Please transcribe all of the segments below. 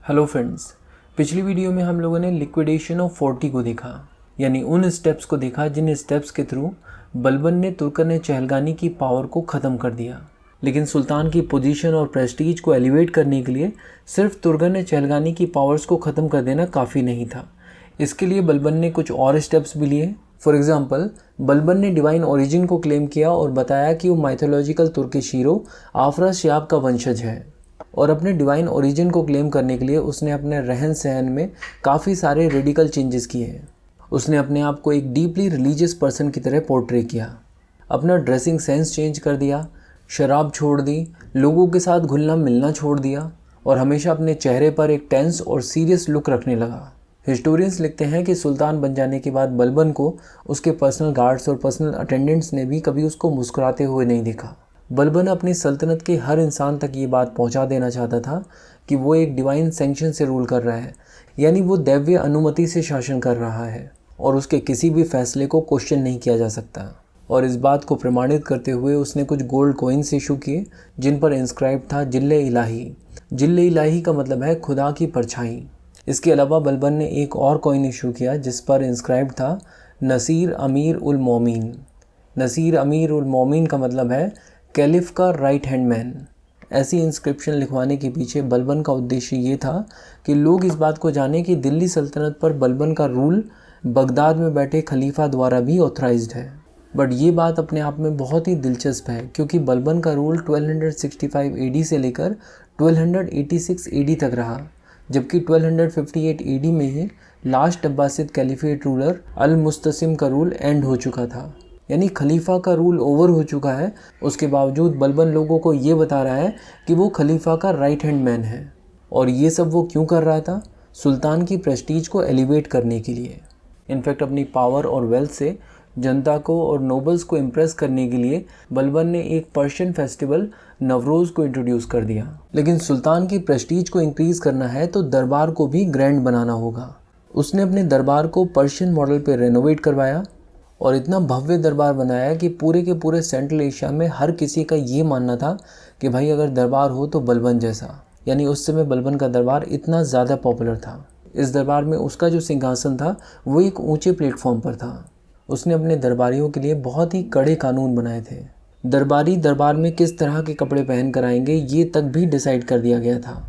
Hello friends, पिछली video में हम लोगों ने लिक्विडेशन ऑफ 40 को देखा, यानी उन स्टेप्स को देखा जिन स्टेप्स के थ्रू बलबन ने तुर्कन चहलगानी की पावर को ख़त्म कर दिया। लेकिन सुल्तान की पोजीशन और प्रेस्टीज को एलिवेट करने के लिए सिर्फ तुर्कन चहलगानी की पावर्स को ख़त्म कर देना काफ़ी नहीं था। इसके लिए बलबन ने कुछ और स्टेप्स भी लिए। फॉर एग्जाम्पल, बलबन ने डिवाइन ओरिजिन को क्लेम किया और बताया कि वो माइथोलॉजिकल तुर्किश हीरो आफ्रासियाब का वंशज है। और अपने डिवाइन ओरिजिन को क्लेम करने के लिए उसने अपने रहन सहन में काफ़ी सारे रेडिकल चेंजेस किए हैं। उसने अपने आप को एक डीपली रिलीजियस पर्सन की तरह पोर्ट्रे किया, अपना ड्रेसिंग सेंस चेंज कर दिया, शराब छोड़ दी, लोगों के साथ घुलना मिलना छोड़ दिया और हमेशा अपने चेहरे पर एक टेंस और सीरियस लुक रखने लगा। हिस्टोरियंस लिखते हैं कि सुल्तान बन जाने के बाद बलबन को उसके पर्सनल गार्ड्स और पर्सनल अटेंडेंट्स ने भी कभी उसको मुस्कुराते हुए नहीं देखा। बलबन अपनी सल्तनत के हर इंसान तक ये बात पहुंचा देना चाहता था कि वो एक डिवाइन सैंक्शन से रूल कर रहा है, यानी वो दैवीय अनुमति से शासन कर रहा है और उसके किसी भी फैसले को क्वेश्चन नहीं किया जा सकता। और इस बात को प्रमाणित करते हुए उसने कुछ गोल्ड कॉइन्स इशू किए जिन पर इंस्क्राइब था जिल्ले इलाही। जिल्ले इलाही का मतलब है खुदा की परछाई। इसके अलावा बलबन ने एक और कॉइन इशू किया जिस पर इंस्क्राइब था नसीर अमीर उल मोमिन। नसीर अमीर उल मोमिन का मतलब है कैलिफ का राइट हैंड मैन। ऐसी इंस्क्रिप्शन लिखवाने के पीछे बलबन का उद्देश्य ये था कि लोग इस बात को जानें कि दिल्ली सल्तनत पर बलबन का रूल बगदाद में बैठे खलीफा द्वारा भी ऑथराइज्ड है। बट ये बात अपने आप में बहुत ही दिलचस्प है क्योंकि बलबन का रूल 1265 AD से लेकर 1286 AD तक रहा, जबकि 1258 AD में ही लास्ट अब्बासिद कैलिफेट रूलर अल मुस्तसिम का रूल एंड हो चुका था, यानी खलीफा का रूल ओवर हो चुका है। उसके बावजूद बलबन लोगों को ये बता रहा है कि वो खलीफा का राइट हैंड मैन है। और ये सब वो क्यों कर रहा था? सुल्तान की प्रेस्टीज को एलिवेट करने के लिए। इनफैक्ट अपनी पावर और वेल्थ से जनता को और नोबल्स को इम्प्रेस करने के लिए बलबन ने एक पर्शियन फेस्टिवल नवरोज़ को इंट्रोड्यूस कर दिया। लेकिन सुल्तान की प्रेस्टीज को इंक्रीज़ करना है तो दरबार को भी ग्रैंड बनाना होगा। उसने अपने दरबार को पर्शियन मॉडल पर रेनोवेट करवाया और इतना भव्य दरबार बनाया कि पूरे के पूरे सेंट्रल एशिया में हर किसी का ये मानना था कि भाई अगर दरबार हो तो बलबन जैसा। यानी उस समय बलबन का दरबार इतना ज़्यादा पॉपुलर था। इस दरबार में उसका जो सिंहासन था वो एक ऊंचे प्लेटफॉर्म पर था। उसने अपने दरबारियों के लिए बहुत ही कड़े कानून बनाए थे। दरबारी दरबार में किस तरह के कपड़े पहन कर आएंगे ये तक भी डिसाइड कर दिया गया था।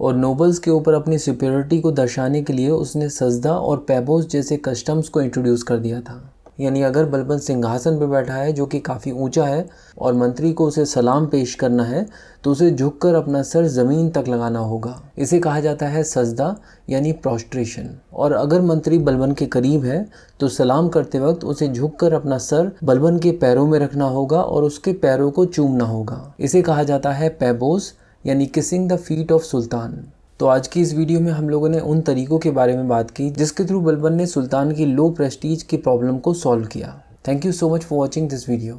और नोबल्स के ऊपर अपनी सुपीरियरिटी को दर्शाने के लिए उसने सजदा और पैबोस जैसे कस्टम्स को इंट्रोड्यूस कर दिया था। यानी अगर बलबन सिंहासन पर बैठा है जो कि काफ़ी ऊंचा है और मंत्री को उसे सलाम पेश करना है तो उसे झुककर अपना सर ज़मीन तक लगाना होगा। इसे कहा जाता है सजदा यानी प्रोस्ट्रेशन। और अगर मंत्री बलबन के करीब है तो सलाम करते वक्त उसे झुककर अपना सर बलबन के पैरों में रखना होगा और उसके पैरों को चूमना होगा। इसे कहा जाता है पैबोस यानी kissing the feet of sultan. तो आज की इस वीडियो में हम लोगों ने उन तरीकों के बारे में बात की जिसके थ्रू बलबन ने सुल्तान की लो प्रेस्टीज की प्रॉब्लम को सॉल्व किया। Thank you so much for watching this video.